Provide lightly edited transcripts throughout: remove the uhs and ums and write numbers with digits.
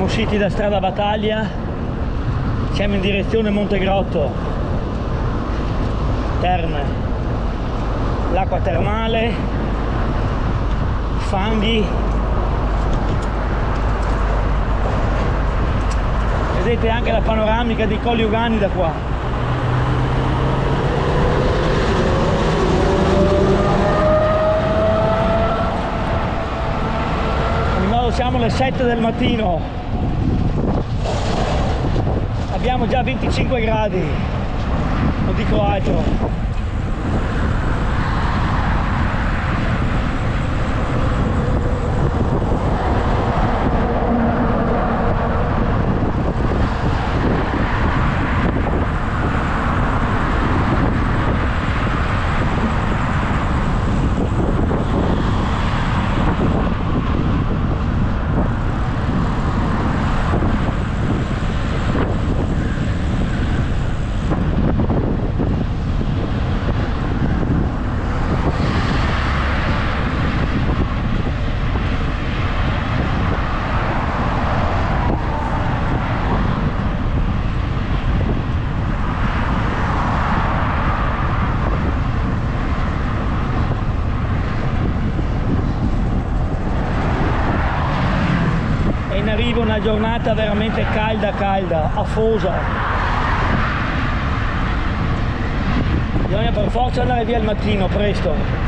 usciti da Strada Battaglia, siamo in direzione Montegrotto, Terme, l'acqua termale, fanghi. Vedete anche la panoramica dei Colli Ugani da qua. Siamo alle 7 del mattino, abbiamo già 25 gradi, non dico altro. Una giornata veramente calda, afosa. Bisogna per forza andare via al mattino, presto.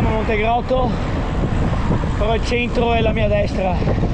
Montegrotto, però il centro è la mia destra.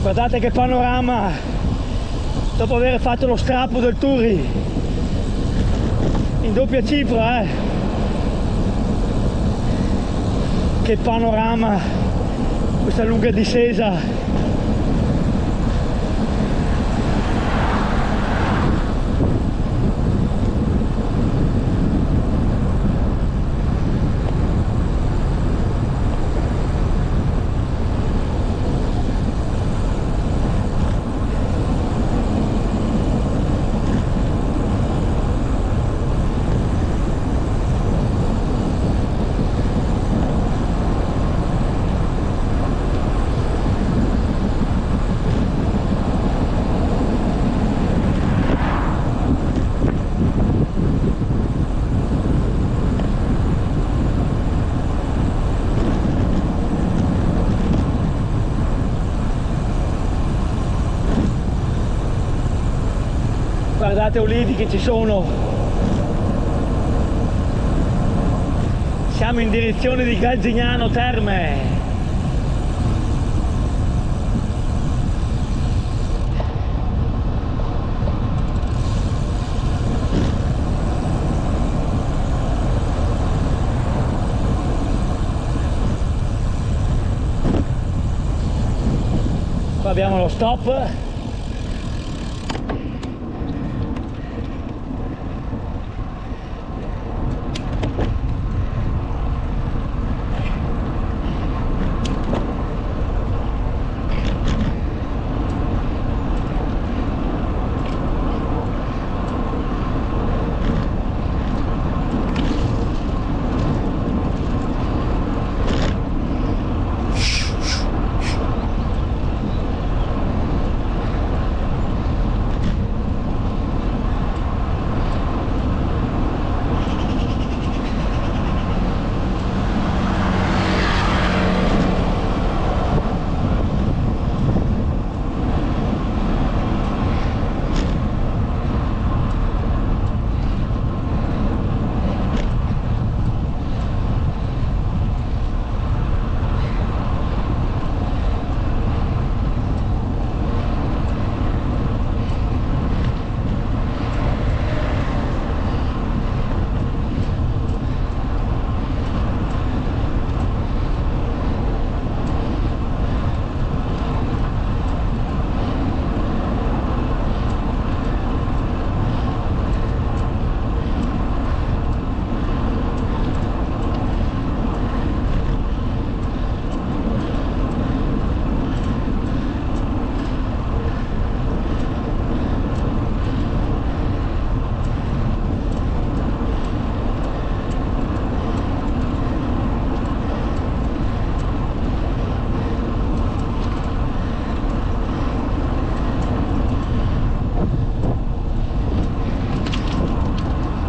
Guardate che panorama dopo aver fatto lo strappo del Turi in doppia cifra, che panorama questa lunga discesa. Guardate ulivi che ci sono. Siamo in direzione di Galzignano Terme. Qua abbiamo lo stop.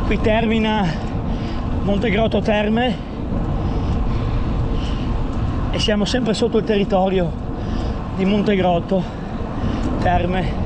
Qui termina Montegrotto Terme e siamo sempre sotto il territorio di Montegrotto Terme.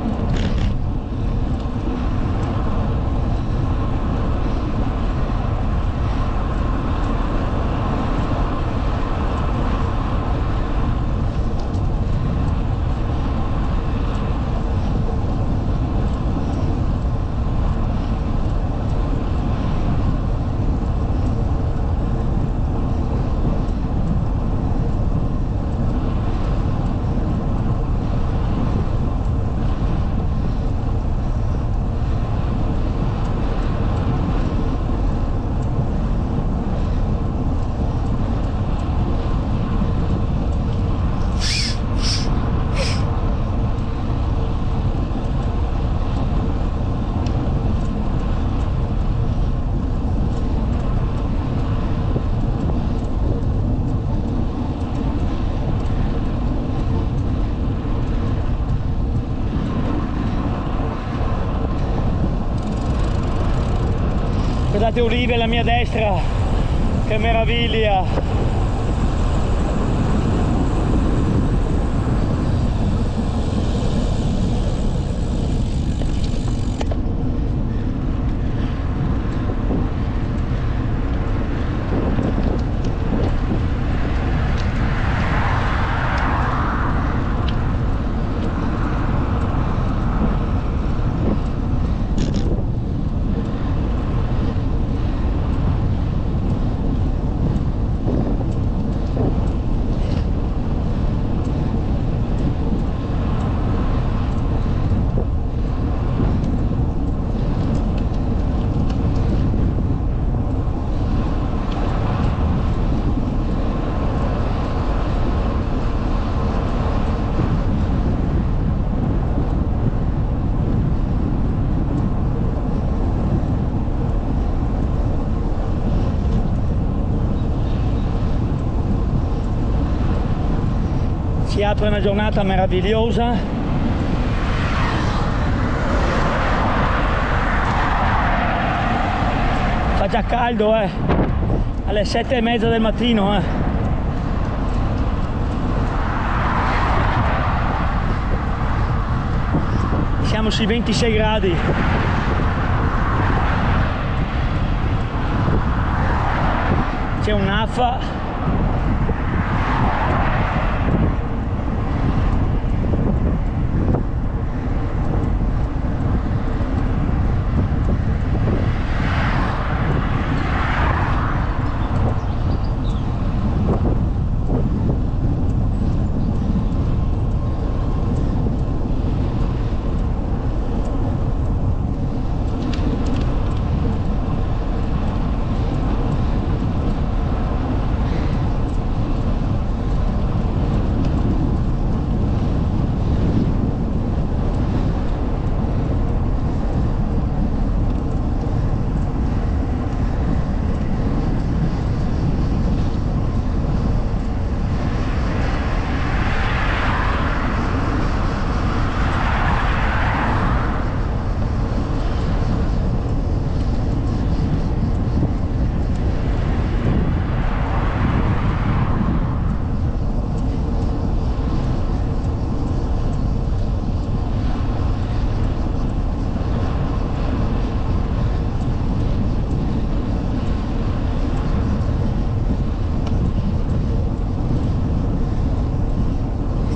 Guardate ulive alla mia destra, che meraviglia! apre una giornata meravigliosa. Fa già caldo, alle 7:30 del mattino, Siamo sui 26 gradi. C'è un'affa.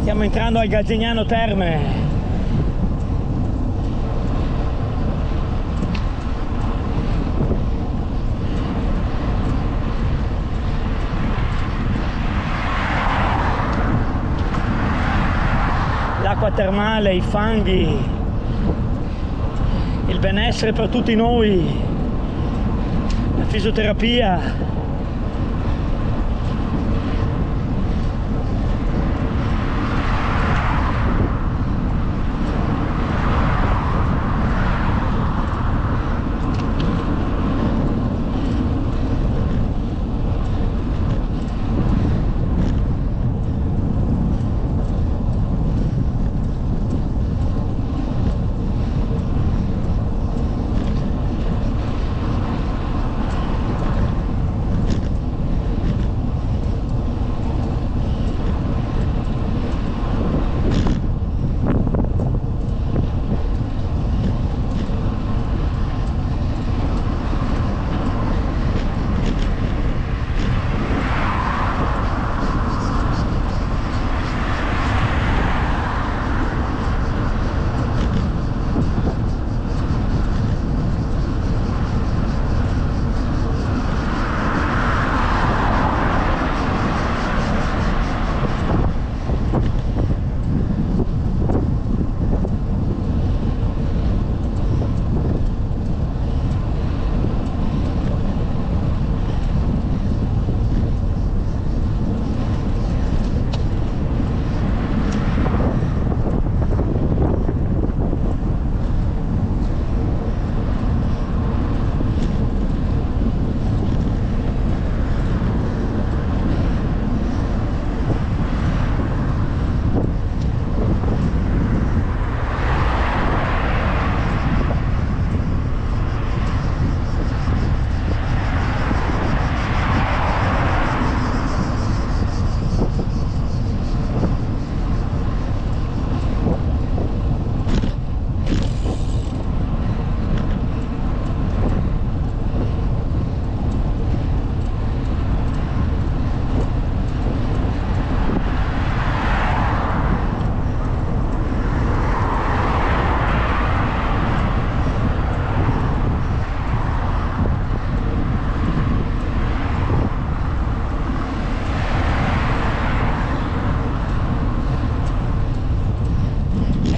Stiamo entrando al Galzegnano Terme. L'acqua termale, i fanghi, il benessere per tutti noi, la fisioterapia.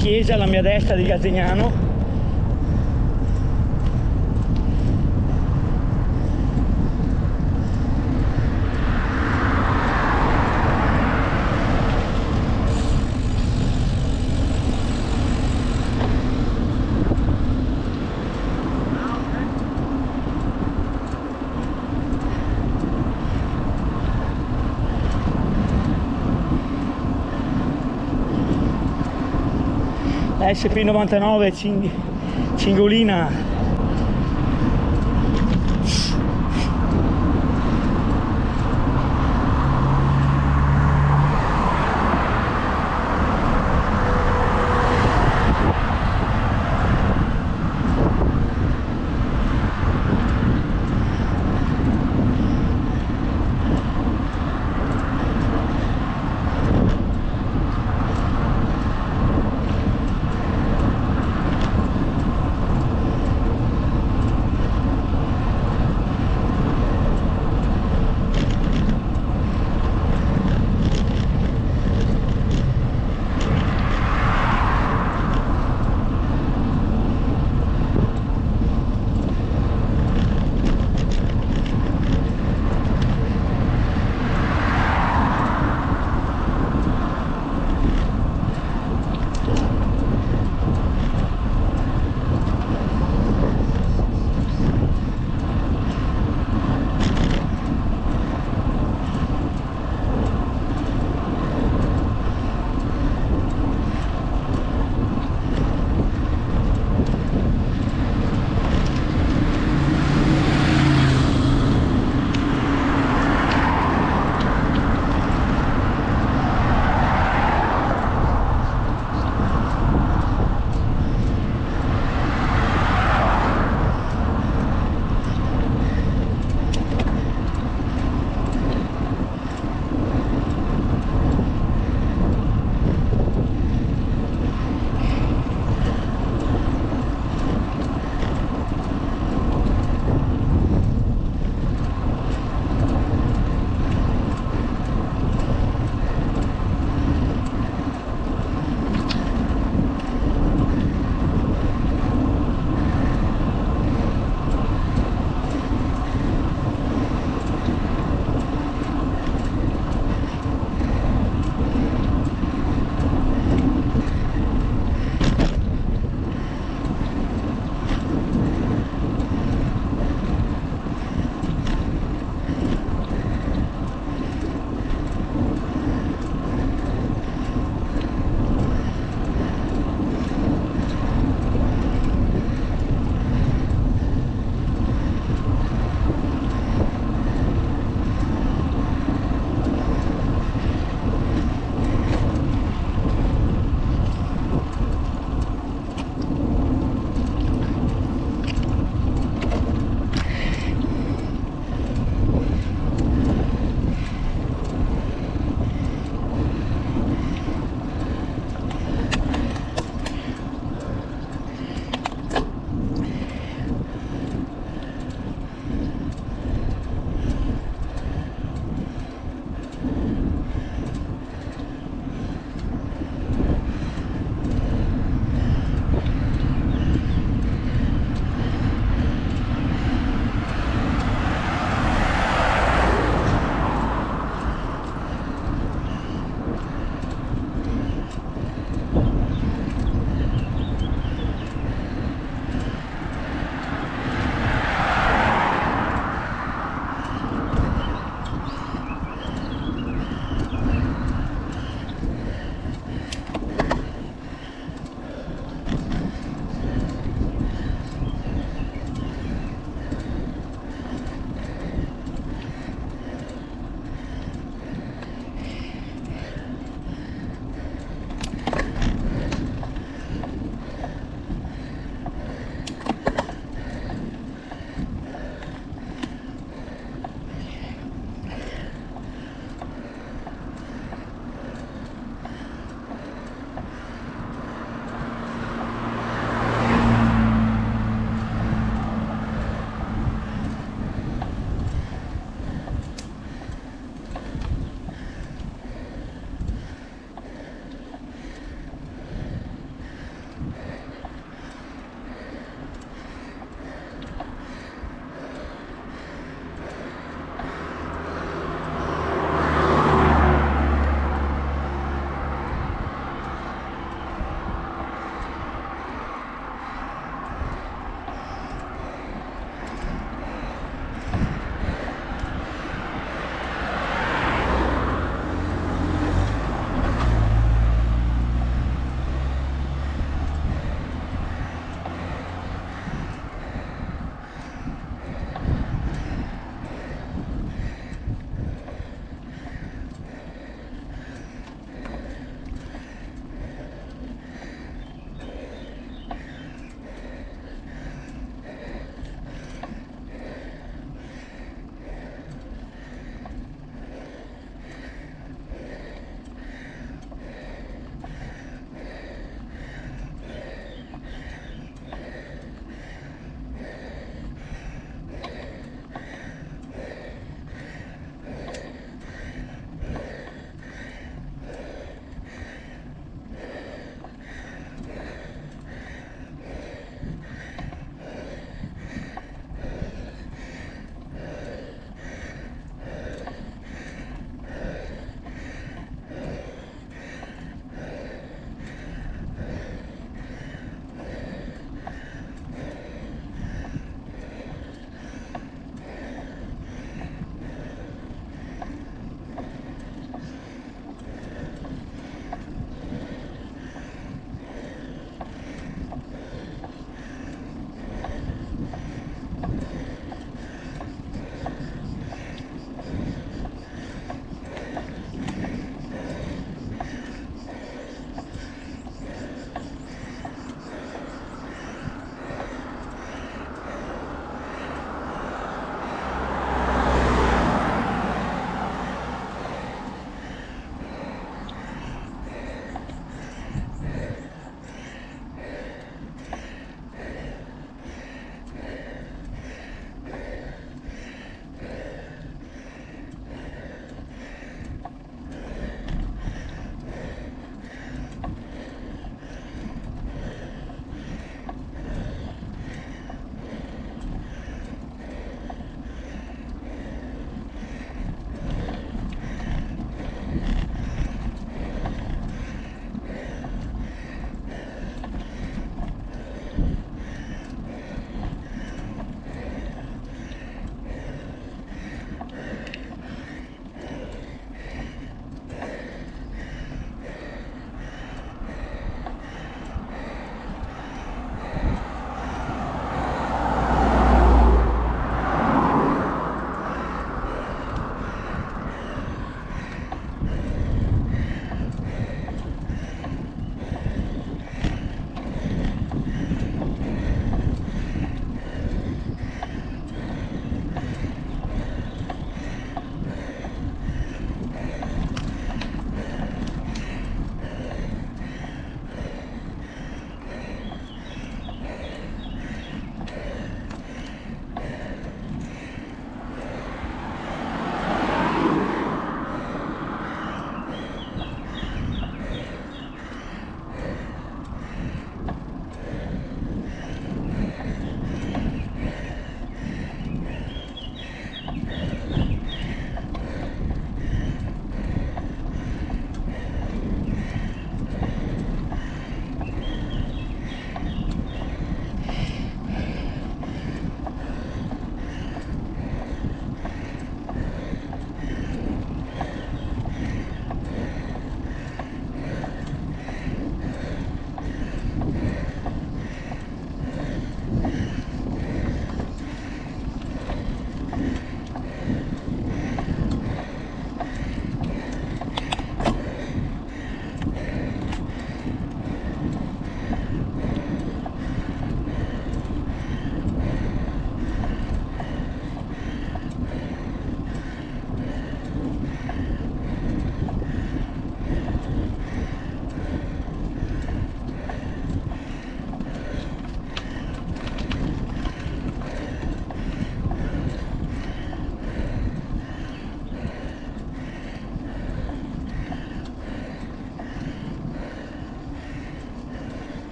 Chiesa alla mia destra di Galzegnano. SP99 Cingolina.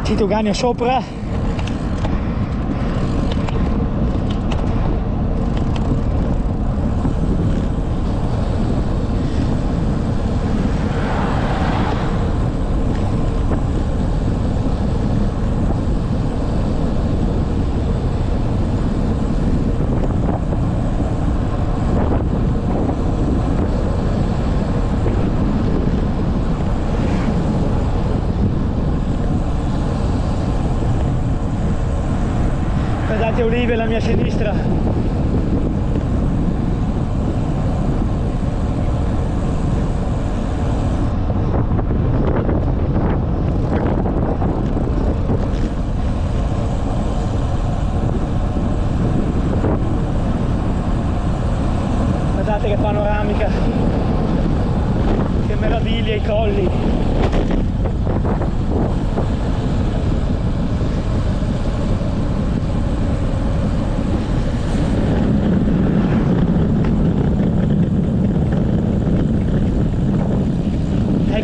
Cinto Uganeo sopra. Olive alla mia sinistra. Guardate che panoramica, che meraviglia i colli.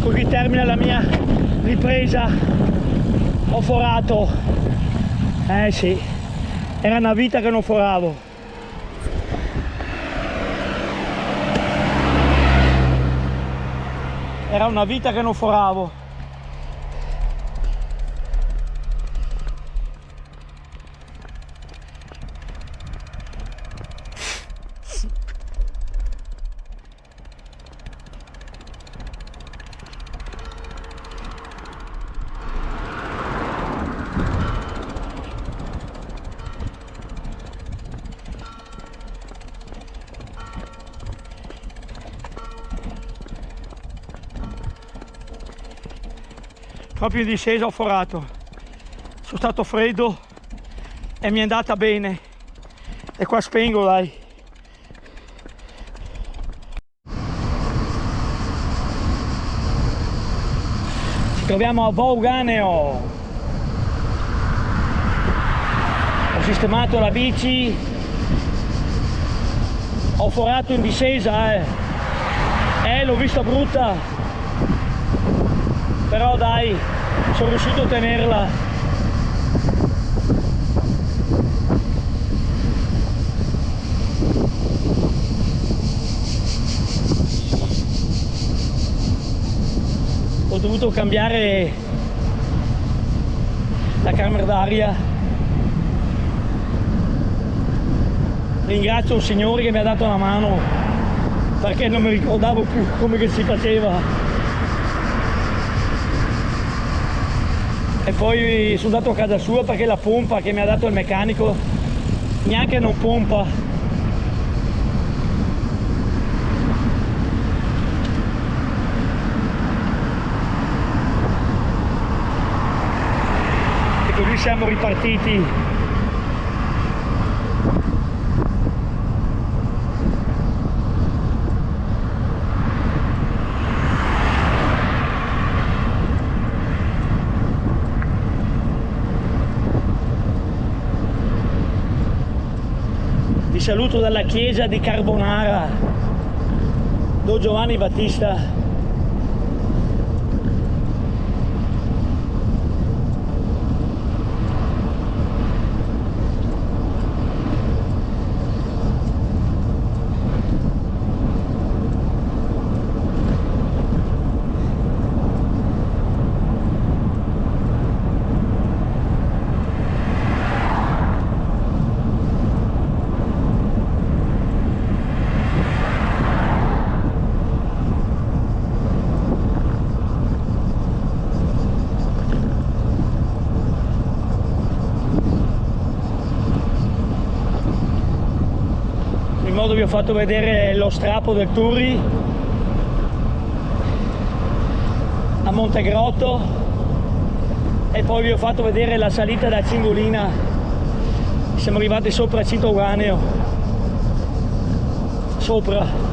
Qui termina la mia ripresa. Ho forato, sì, era una vita che non foravo. Era una vita che non foravo. Proprio in discesa ho forato, sono stato freddo e mi è andata bene. E qua spengo, dai. Ci troviamo a Vo Uganeo. Ho sistemato la bici, ho forato in discesa, l'ho vista brutta, però dai, sono riuscito a tenerla. Ho dovuto cambiare la camera d'aria. Ringrazio un signore che mi ha dato una mano, perché non mi ricordavo più come che si faceva. E poi sono andato a casa sua perché la pompa che mi ha dato il meccanico neanche non pompa. E così siamo ripartiti. Saluto dalla chiesa di Carbonara, Don Giovanni Battista. Vi ho fatto vedere lo strappo del Turri a Montegrotto e poi vi ho fatto vedere la salita da Cingolina. Siamo arrivati sopra a Cinto Uganeo, sopra.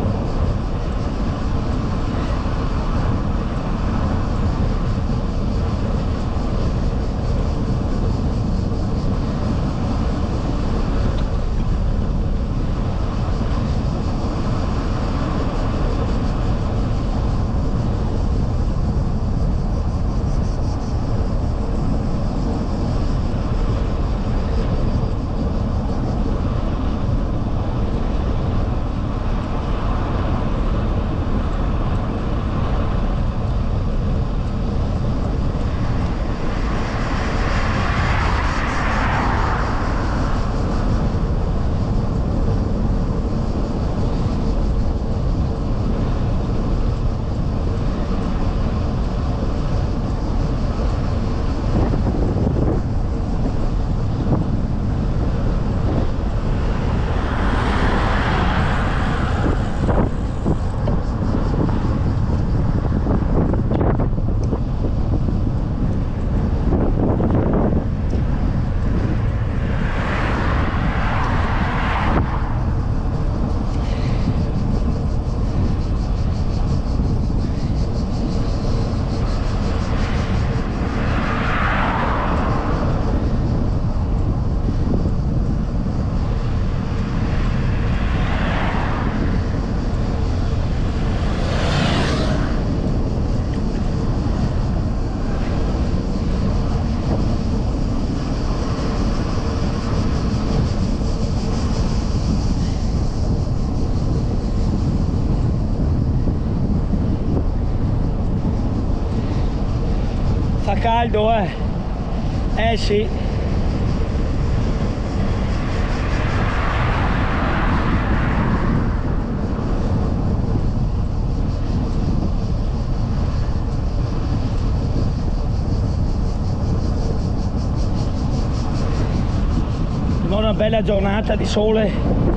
Fa caldo, eh sì. Una bella giornata di sole.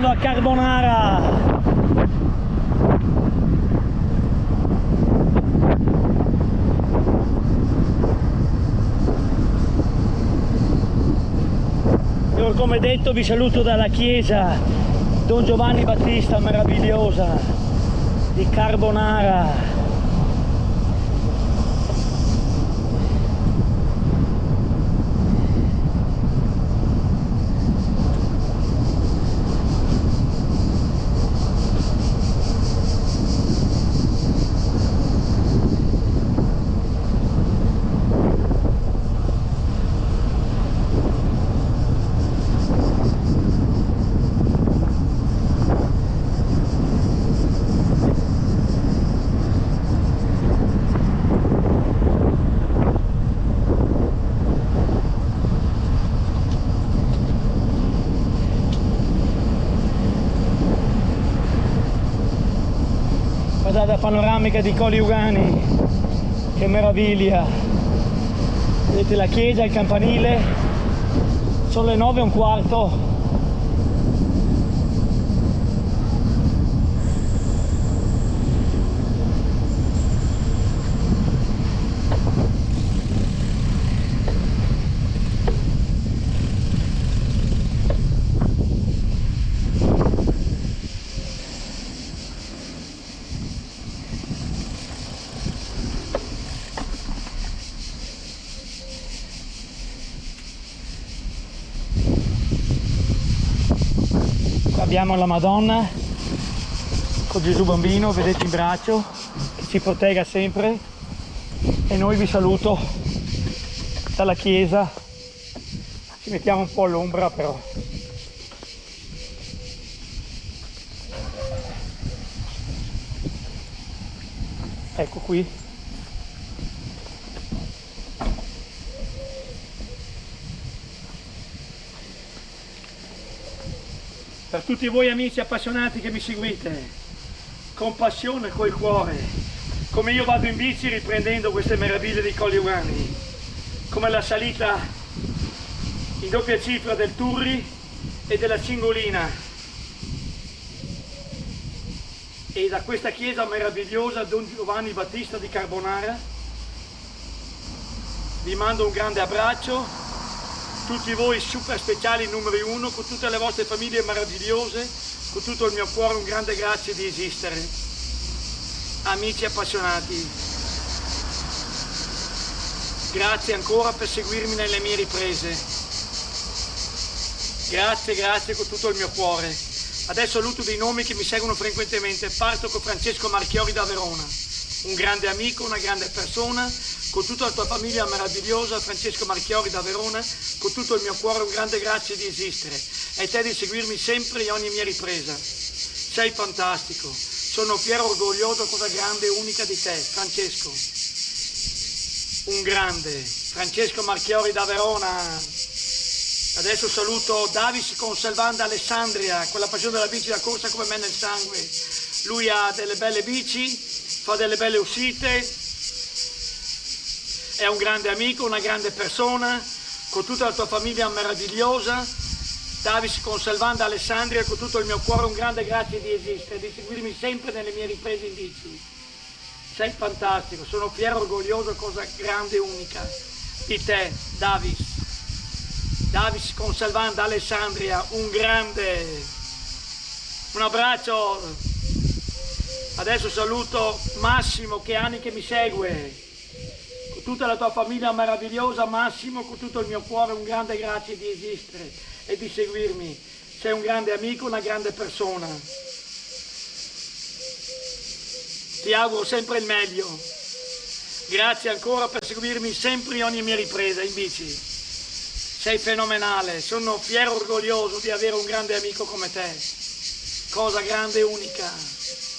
A Carbonara. Io, come detto, vi saluto dalla chiesa Don Giovanni Battista meravigliosa di Carbonara. Guardate la panoramica di Colli Ugani, che meraviglia! Vedete la chiesa, il campanile, sono le 9:15. Abbiamo la Madonna con Gesù bambino, vedete in braccio, che ci protegga sempre, e noi vi saluto dalla chiesa. Ci mettiamo un po' all'ombra però. Ecco qui. Per tutti voi amici appassionati che mi seguite, con passione e col cuore, come io vado in bici riprendendo queste meraviglie dei Colli Euganei, come la salita in doppia cifra del Turri e della Cingolina, e da questa chiesa meravigliosa Don Giovanni Battista di Carbonara vi mando un grande abbraccio. Tutti voi super speciali numero 1, con tutte le vostre famiglie meravigliose, con tutto il mio cuore un grande grazie di esistere. Amici appassionati, grazie ancora per seguirmi nelle mie riprese. Grazie con tutto il mio cuore. Adesso saluto dei nomi che mi seguono frequentemente. Parto con Francesco Marchiori da Verona, un grande amico, una grande persona. Con tutta la tua famiglia meravigliosa, Francesco Marchiori da Verona, con tutto il mio cuore un grande grazie di esistere e te di seguirmi sempre in ogni mia ripresa. Sei fantastico, sono fiero e orgoglioso, cosa grande e unica di te, Francesco. Un grande, Francesco Marchiori da Verona. Adesso saluto Davis Conservan da Alessandria, con la passione della bici da corsa come me nel sangue. Lui ha delle belle bici, fa delle belle uscite. È un grande amico, una grande persona, con tutta la tua famiglia meravigliosa. Davis Conservan da Alessandria, con tutto il mio cuore un grande grazie di esistere, di seguirmi sempre nelle mie riprese in bici. Sei fantastico, sono fiero, orgoglioso, cosa grande e unica di te, Davis. Davis Conservan da Alessandria, un grande, un abbraccio. Adesso saluto Massimo, che anni che mi segue. Tutta la tua famiglia meravigliosa, Massimo, con tutto il mio cuore un grande grazie di esistere e di seguirmi. Sei un grande amico, una grande persona. Ti auguro sempre il meglio. Grazie ancora per seguirmi sempre in ogni mia ripresa in bici. Sei fenomenale, sono fiero e orgoglioso di avere un grande amico come te. Cosa grande e unica.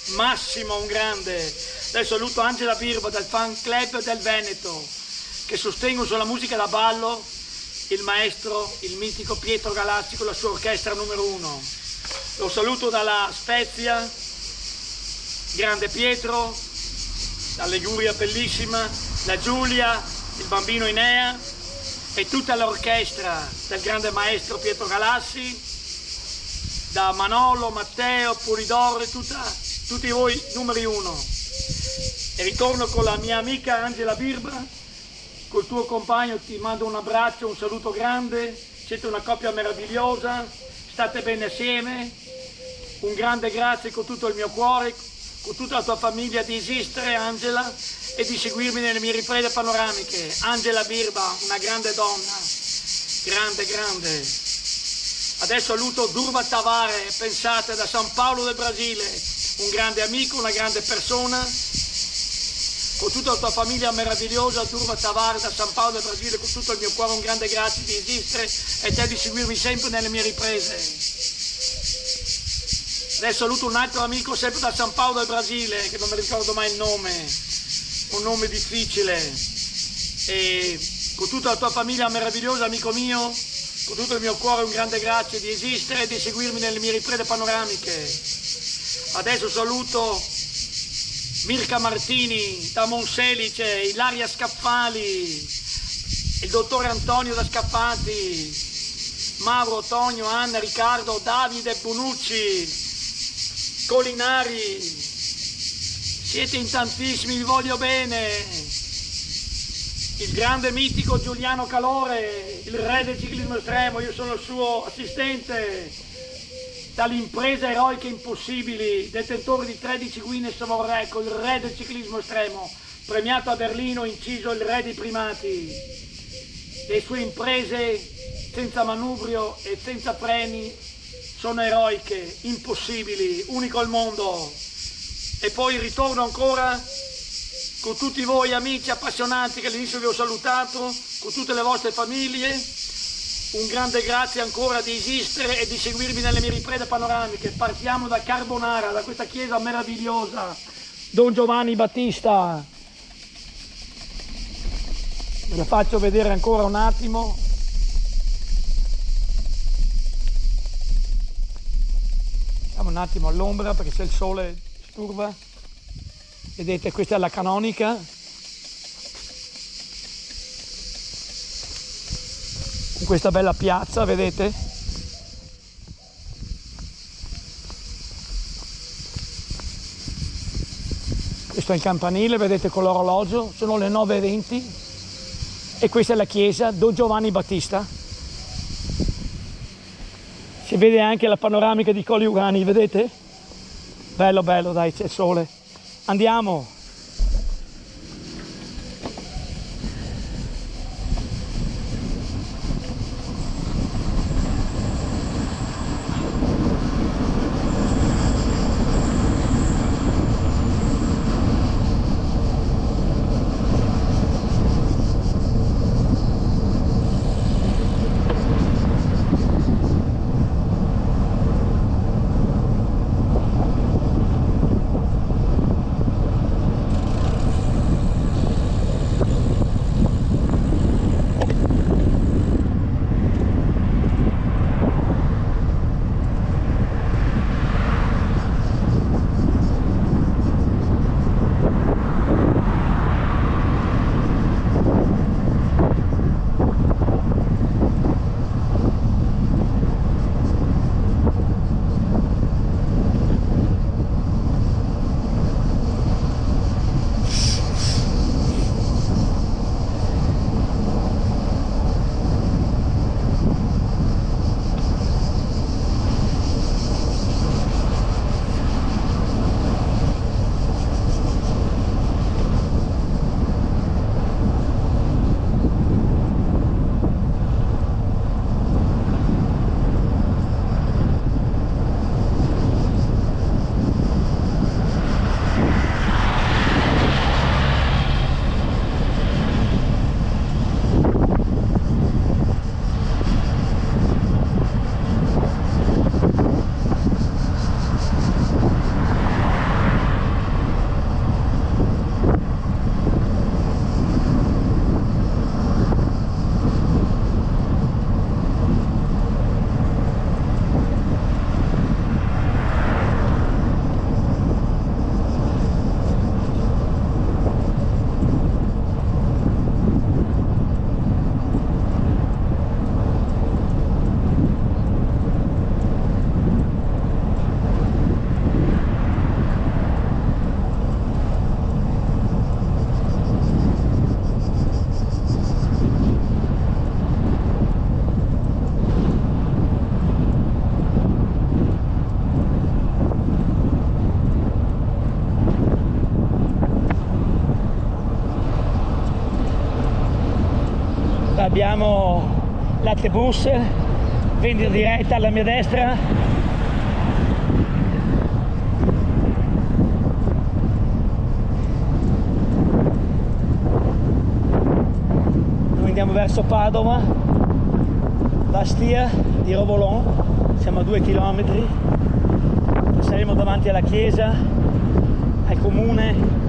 Massimo, un grande. Adesso saluto Angela Birba del fan club del Veneto, che sostengo sulla musica da ballo il maestro, il mitico Pietro Galassi con la sua orchestra numero 1. Lo saluto dalla Spezia, grande Pietro, la Liguria bellissima, la Giulia, il bambino Inea e tutta l'orchestra del grande maestro Pietro Galassi, da Manolo, Matteo, Polidoro, tutti voi numeri 1. E ritorno con la mia amica Angela Birba, col tuo compagno ti mando un abbraccio, un saluto grande, siete una coppia meravigliosa, state bene assieme, un grande grazie con tutto il mio cuore, con tutta la tua famiglia di esistere, Angela, e di seguirmi nelle mie riprese panoramiche. Angela Birba, una grande donna, grande. Adesso saluto Durva Tavare, pensate, da San Paolo del Brasile, un grande amico, una grande persona, con tutta la tua famiglia meravigliosa, Durva Tavare da San Paolo del Brasile, con tutto il mio cuore un grande grazie di esistere e te di seguirmi sempre nelle mie riprese. Adesso saluto un altro amico sempre da San Paolo del Brasile, che non mi ricordo mai il nome, un nome difficile, e con tutta la tua famiglia meravigliosa, amico mio, con tutto il mio cuore un grande grazie di esistere e di seguirmi nelle mie riprese panoramiche. Adesso saluto Mirka Martini da Monselice, Ilaria Scaffali, il dottore Antonio da Scaffati, Mauro, Tonio, Anna, Riccardo, Davide, Bonucci, Colinari, siete in tantissimi, vi voglio bene. Il grande mitico Giuliano Calore, il re del ciclismo estremo, io sono il suo assistente, dall'impresa eroiche impossibili, detentore di 13 Guinness World Record, il re del ciclismo estremo, premiato a Berlino, inciso il re dei primati. Le sue imprese senza manubrio e senza freni sono eroiche, impossibili, unico al mondo. E poi ritorno ancora con tutti voi amici appassionati che all'inizio vi ho salutato, con tutte le vostre famiglie. Un grande grazie ancora di esistere e di seguirmi nelle mie riprese panoramiche. Partiamo da Carbonara, da questa chiesa meravigliosa, Don Giovanni Battista. Ve la faccio vedere ancora un attimo. Siamo un attimo all'ombra perché se il sole disturba. Vedete, questa è la canonica. Con questa bella piazza, vedete? Questo è il campanile, vedete, con l'orologio, sono le 9:20 e questa è la chiesa Don Giovanni Battista. Si vede anche la panoramica di Colli Ugani, vedete? Bello, bello, dai, c'è il sole. Andiamo! Abbiamo Latte Bus, vendita diretta alla mia destra. Noi andiamo verso Padova, Bastia di Rovolon, siamo a 2 chilometri, saremo davanti alla chiesa, al comune.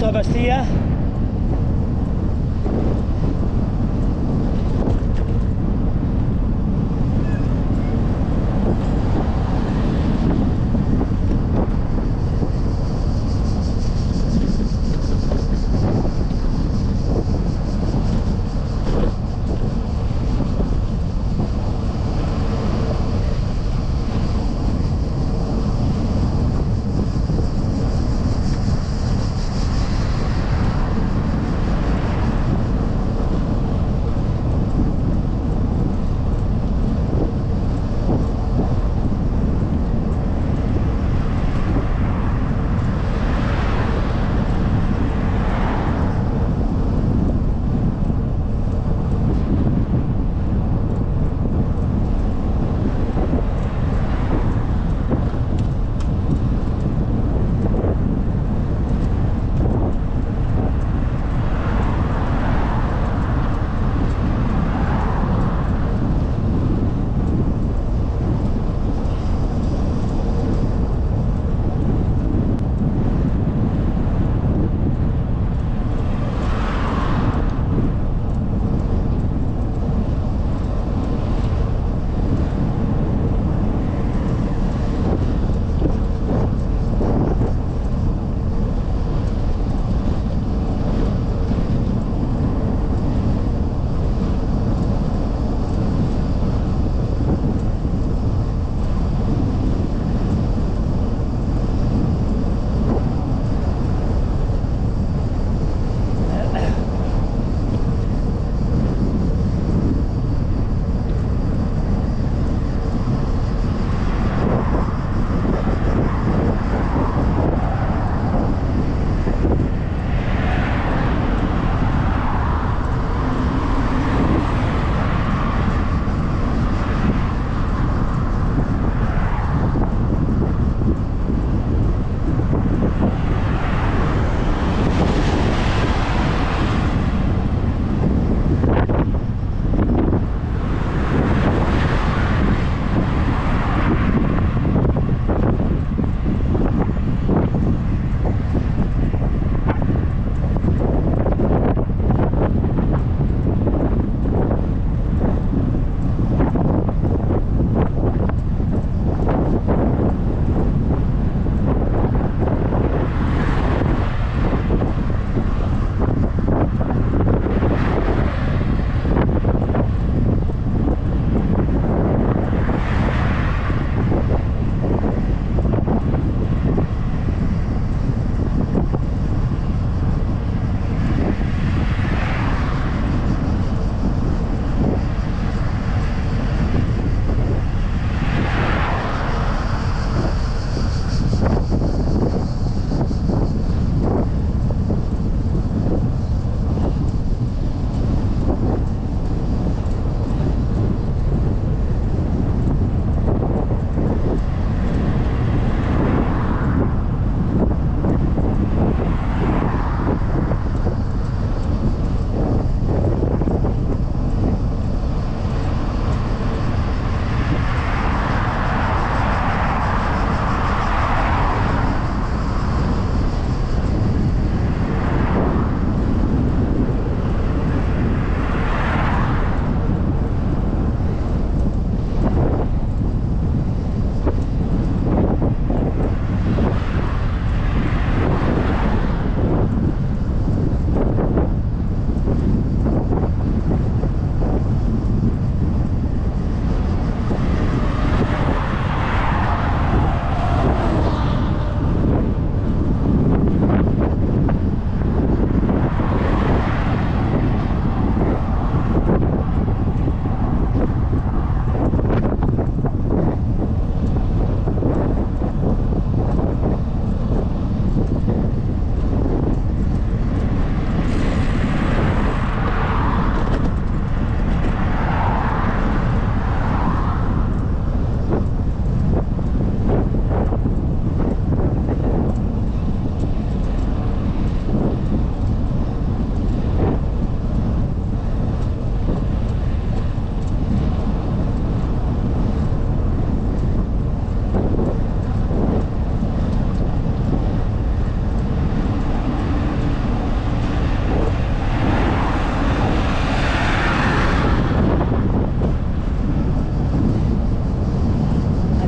un'altra Bastia.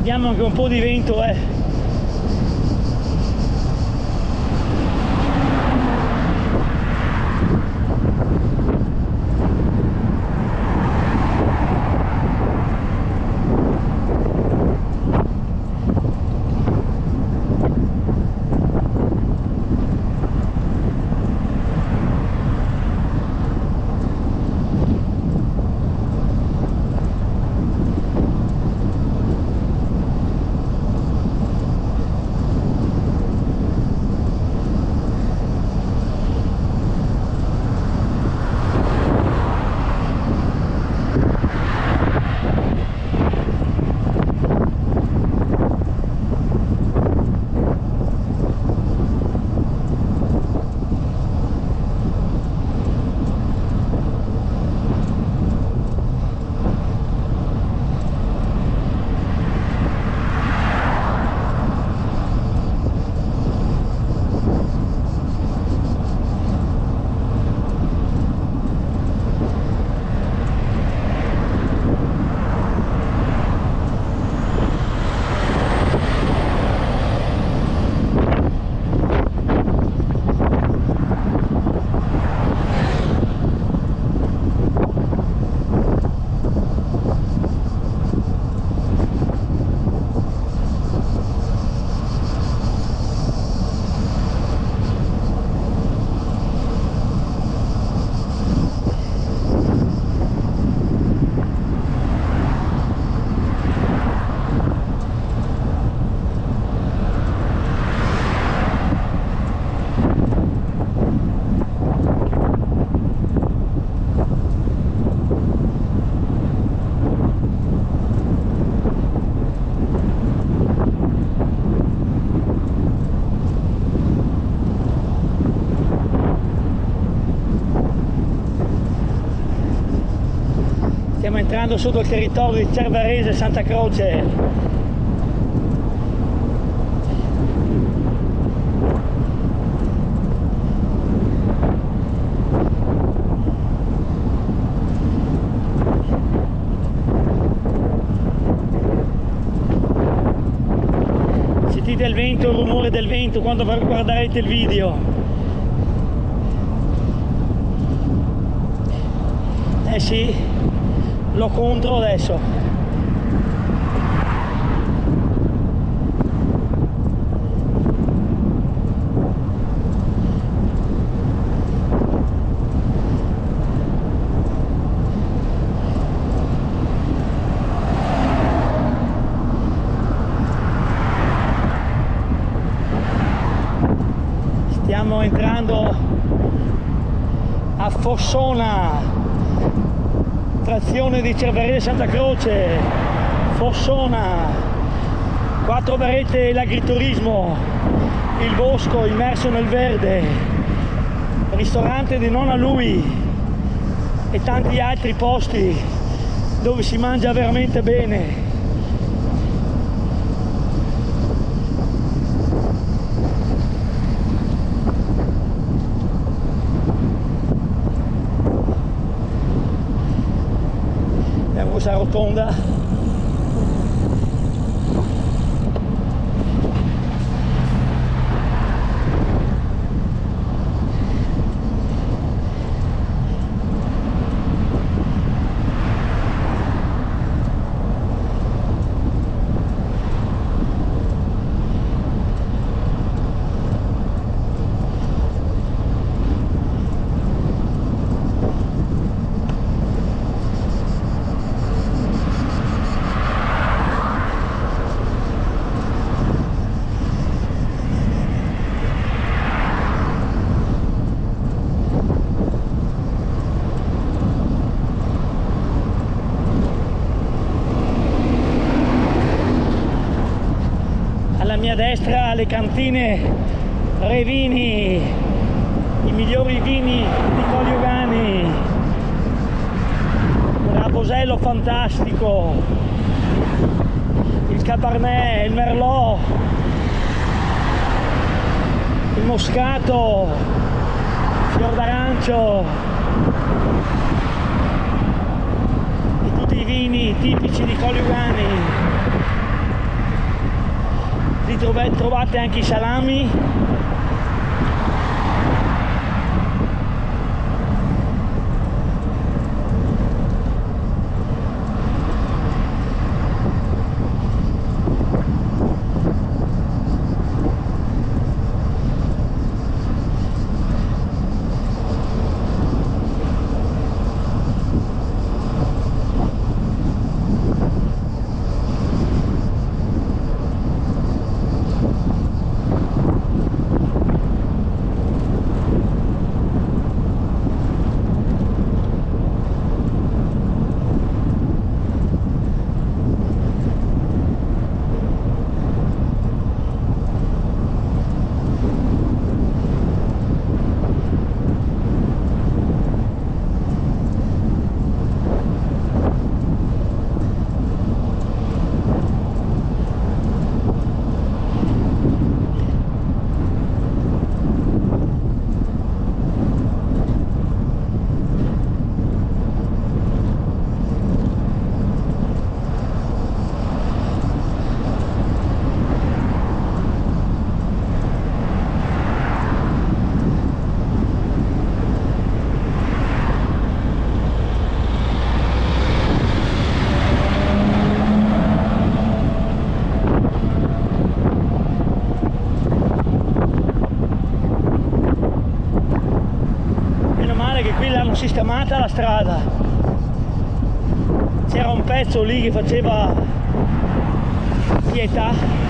Abbiamo anche un po' di vento, Stiamo entrando sotto il territorio di Cervarese Santa Croce. Sentite il vento, il rumore del vento quando guarderete il video. Eh sì, lo contro adesso. Stiamo entrando a Fossona, trazione di Cervarese Santa Croce, Fossona, 4 barrette l'agriturismo, il bosco immerso nel verde, ristorante di Nonna Lui e tanti altri posti dove si mangia veramente bene. Questa rotonda a destra le cantine Revini, i migliori vini di Colli Ugani, un Raposello fantastico, il Cabernet, il Merlot, il Moscato, il Fior d'Arancio e tutti i vini tipici di Colli Ugani. lì trovate anche i salami. Sistemata la strada, c'era un pezzo lì che faceva pietà.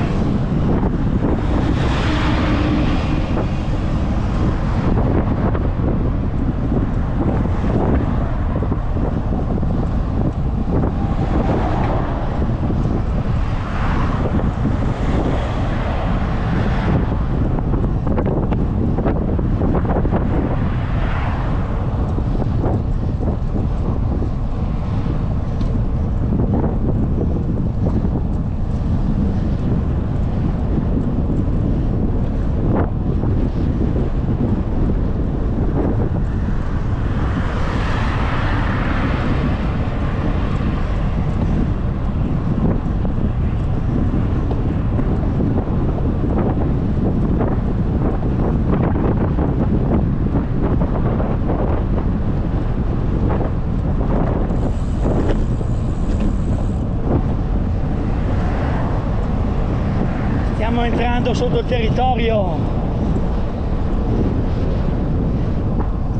Stiamo entrando sotto il territorio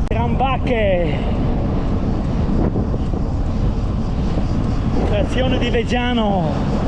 Trambacche, frazione di Veggiano.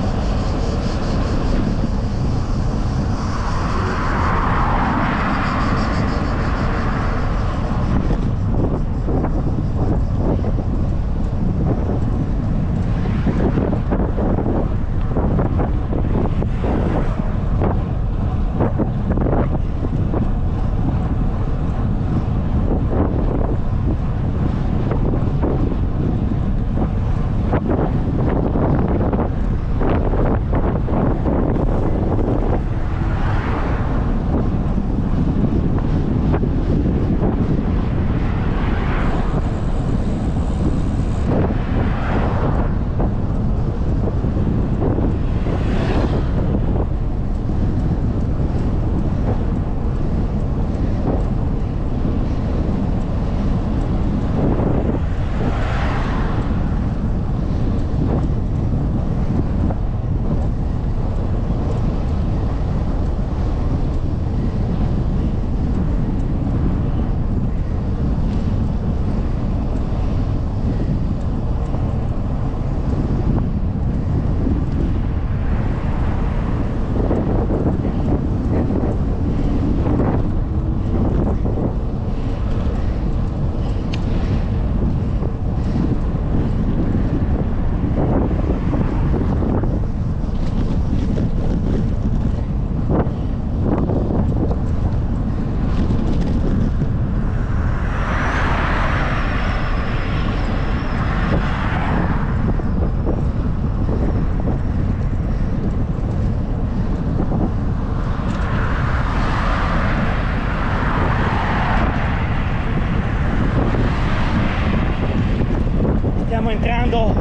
Stiamo entrando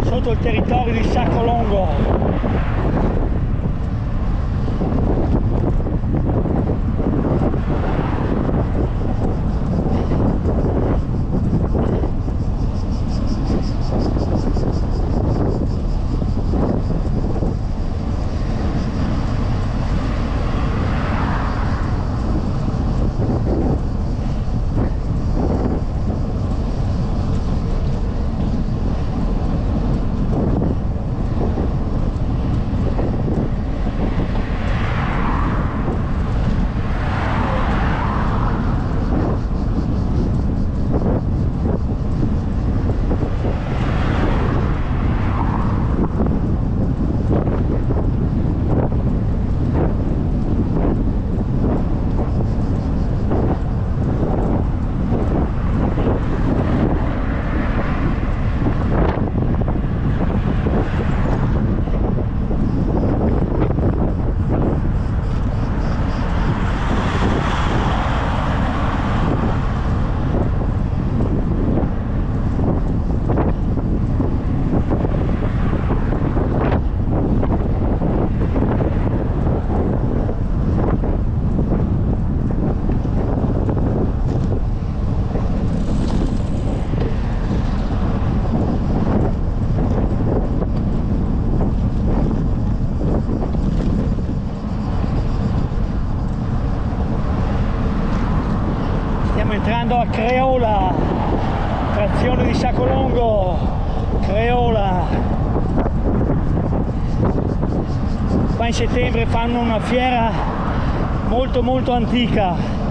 sotto il territorio di Saccolongo. in settembre fanno una fiera molto antica.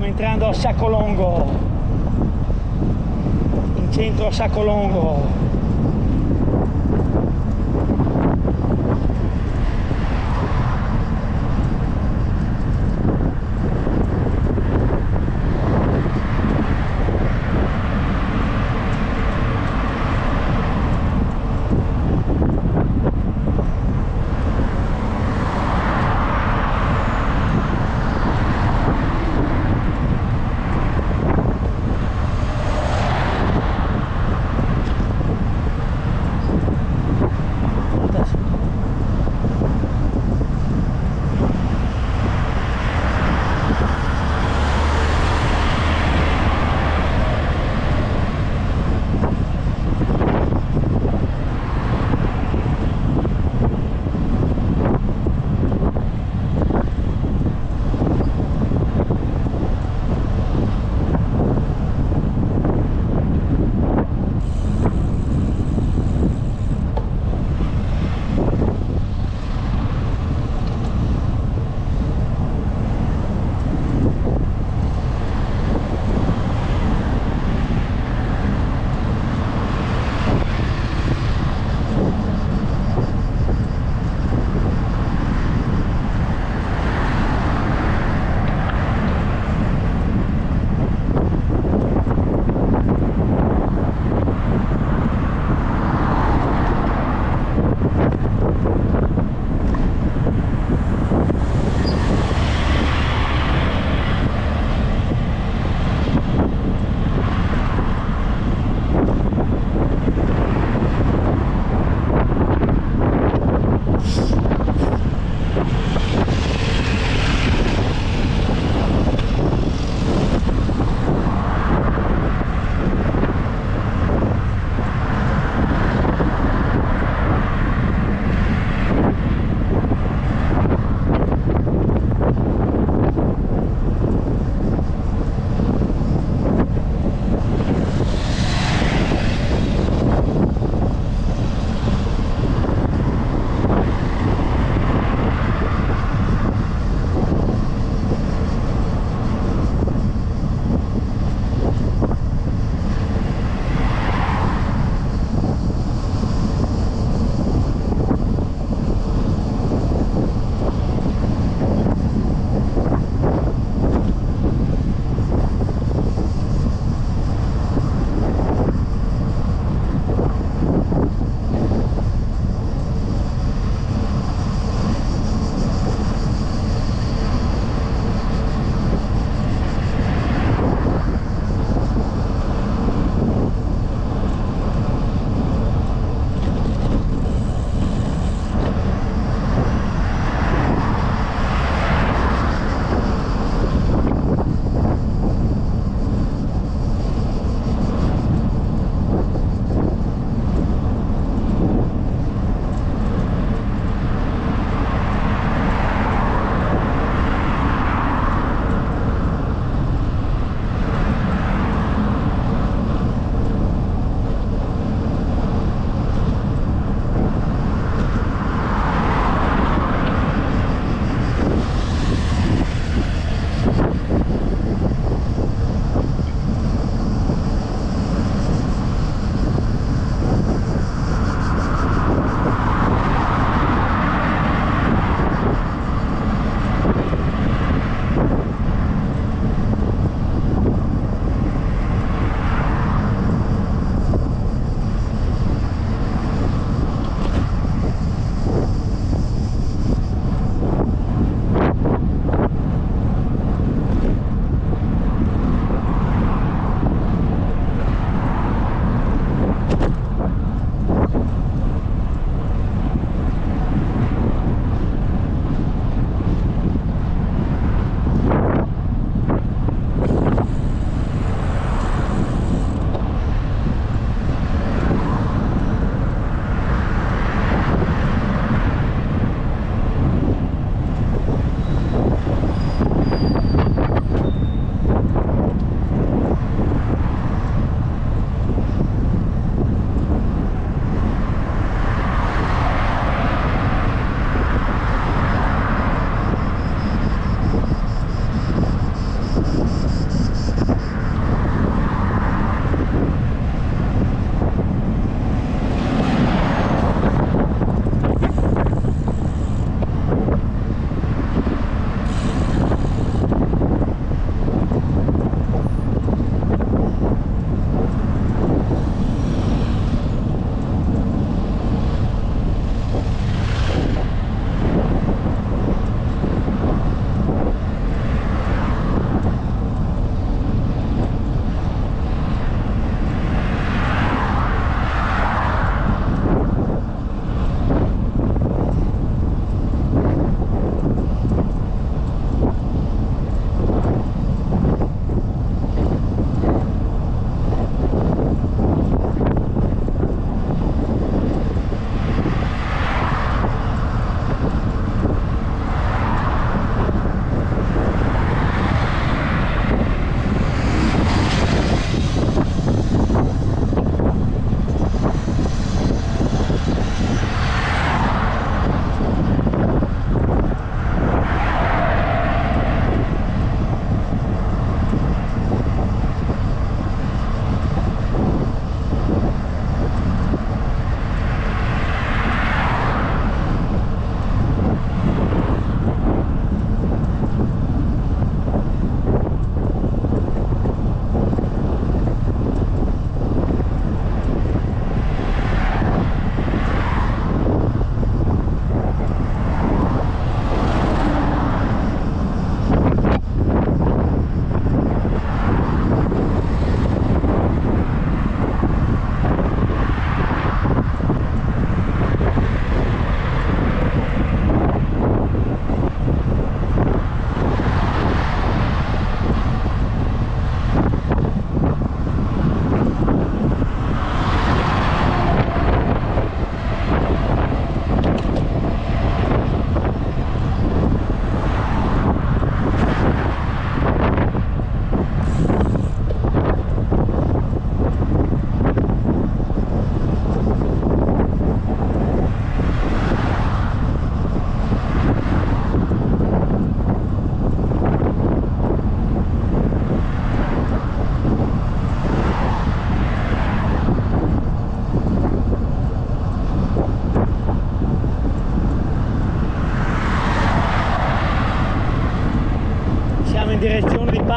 Entrando a Saccolongo, in centro a Saccolongo.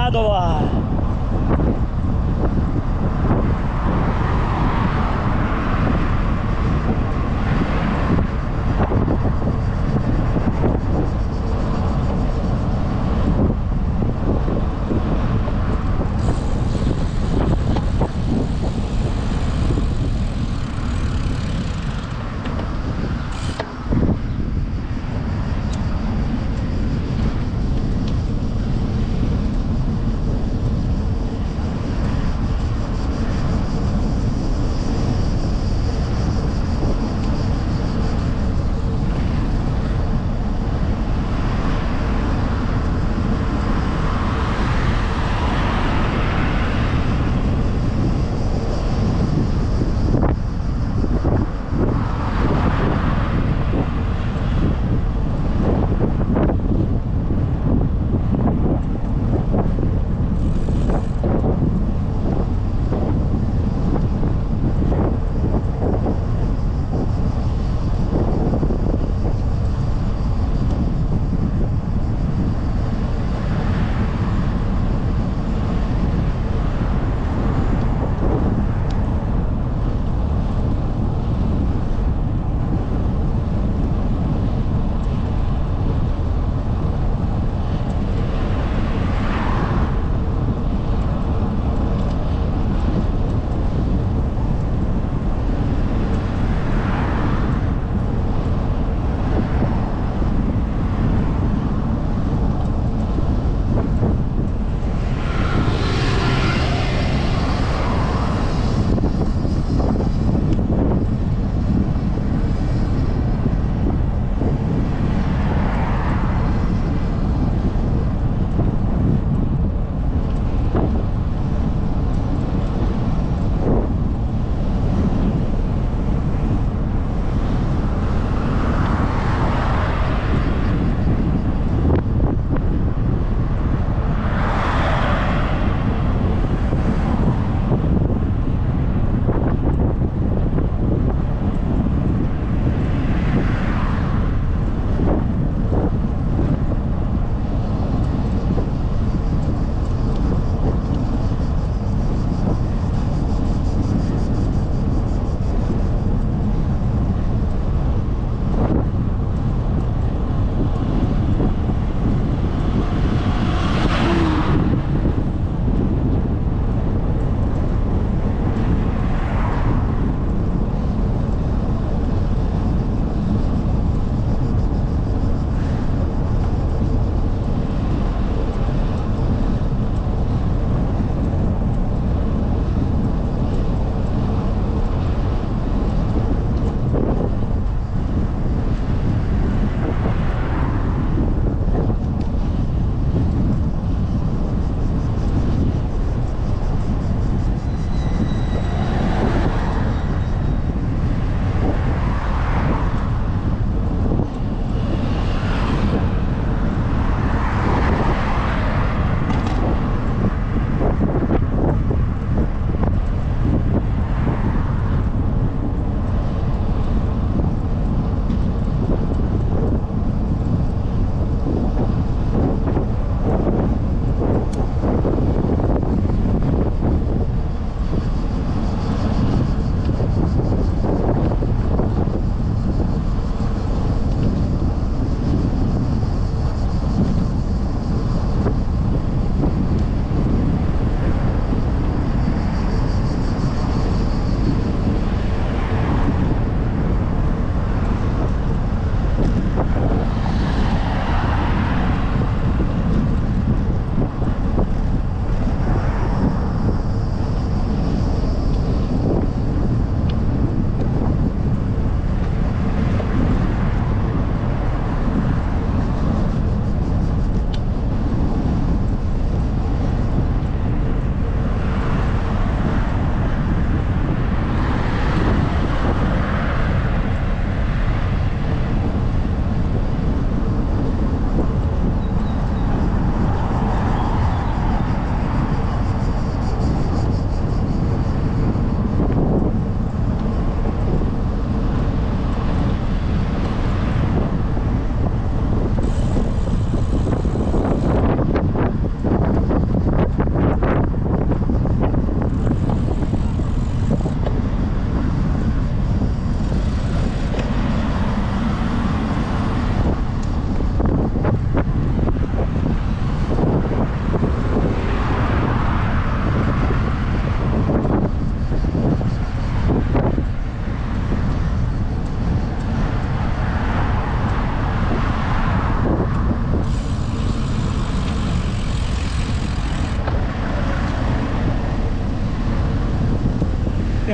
Padova.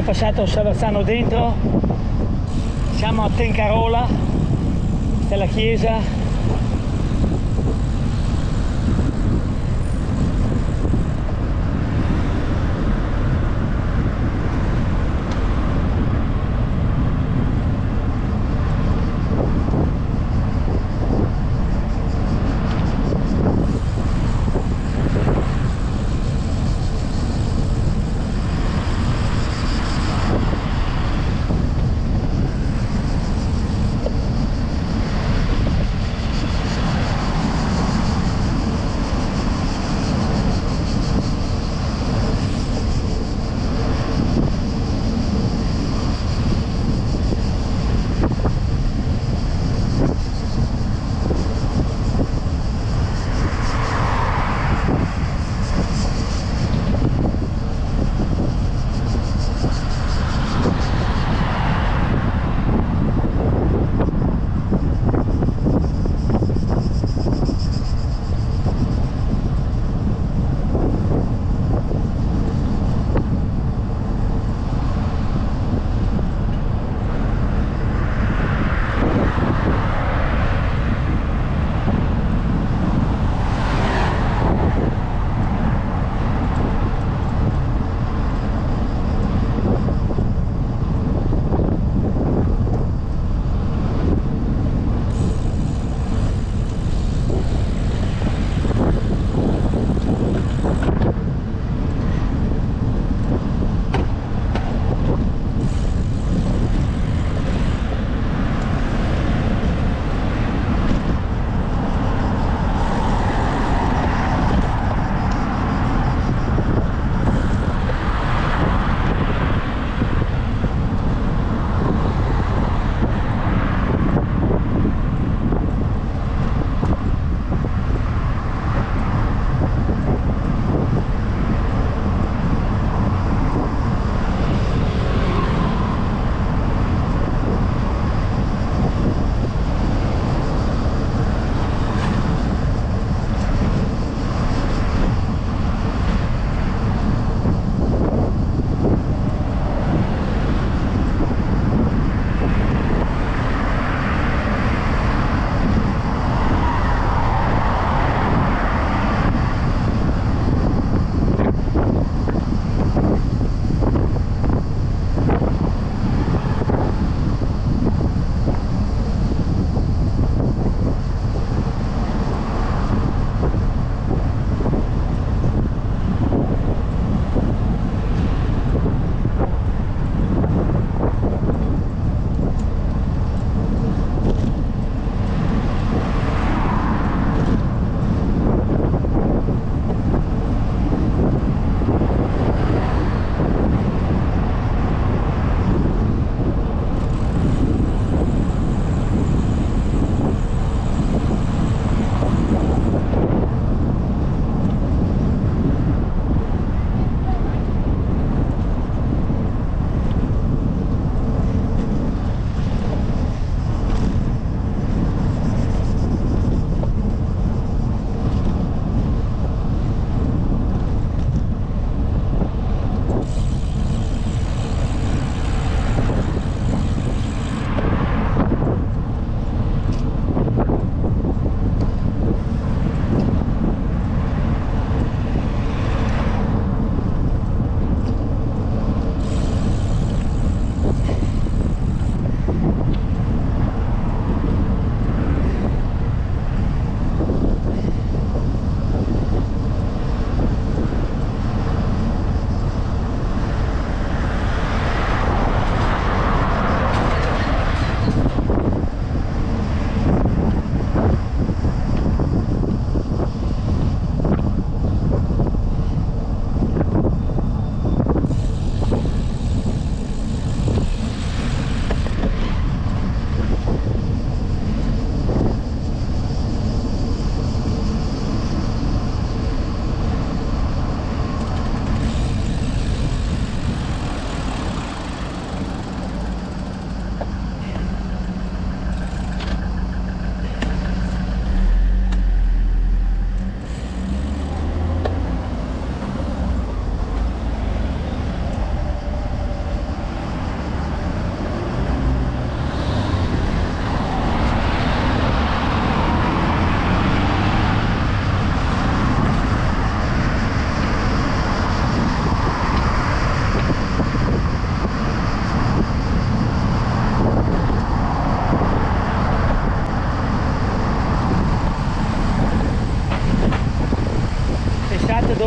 Abbiamo passato Savazzano dentro, siamo a Tencarola, della chiesa.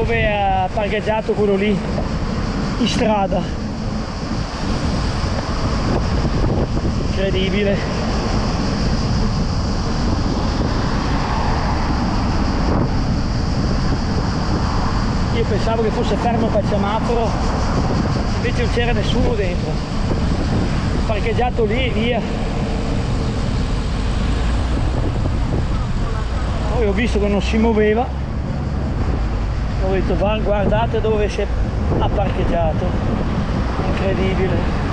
dove ha parcheggiato quello lì in strada. Incredibile. Io pensavo che fosse fermo per il semaforo, invece non c'era nessuno dentro, parcheggiato lì e via. Poi ho visto che non si muoveva, ho detto guardate dove si è parcheggiato, incredibile.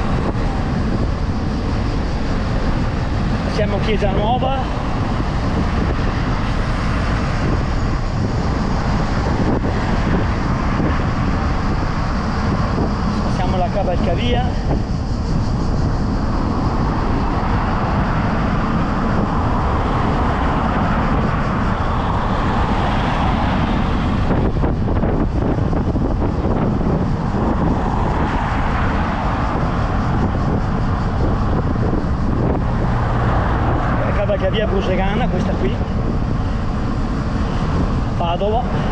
Siamo a Chiesa Nuova, siamo alla cavalcavia. Che è via Bruserana, questa qui, Padova.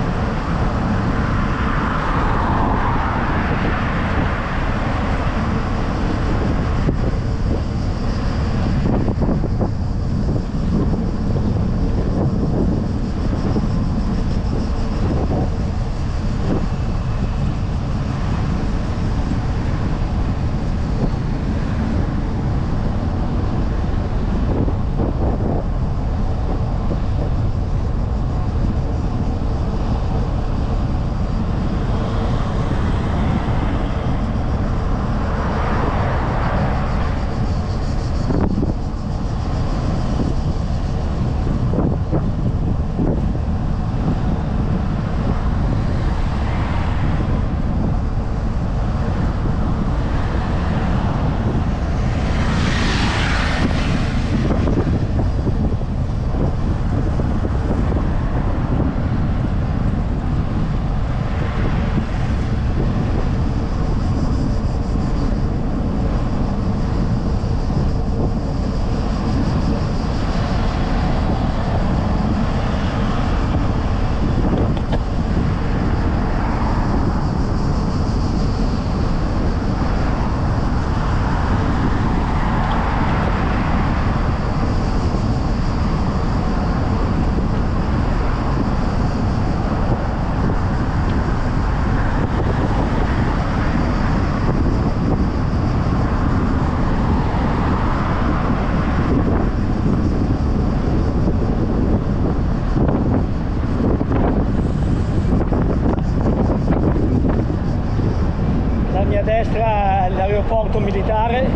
Alla mia destra l'aeroporto militare,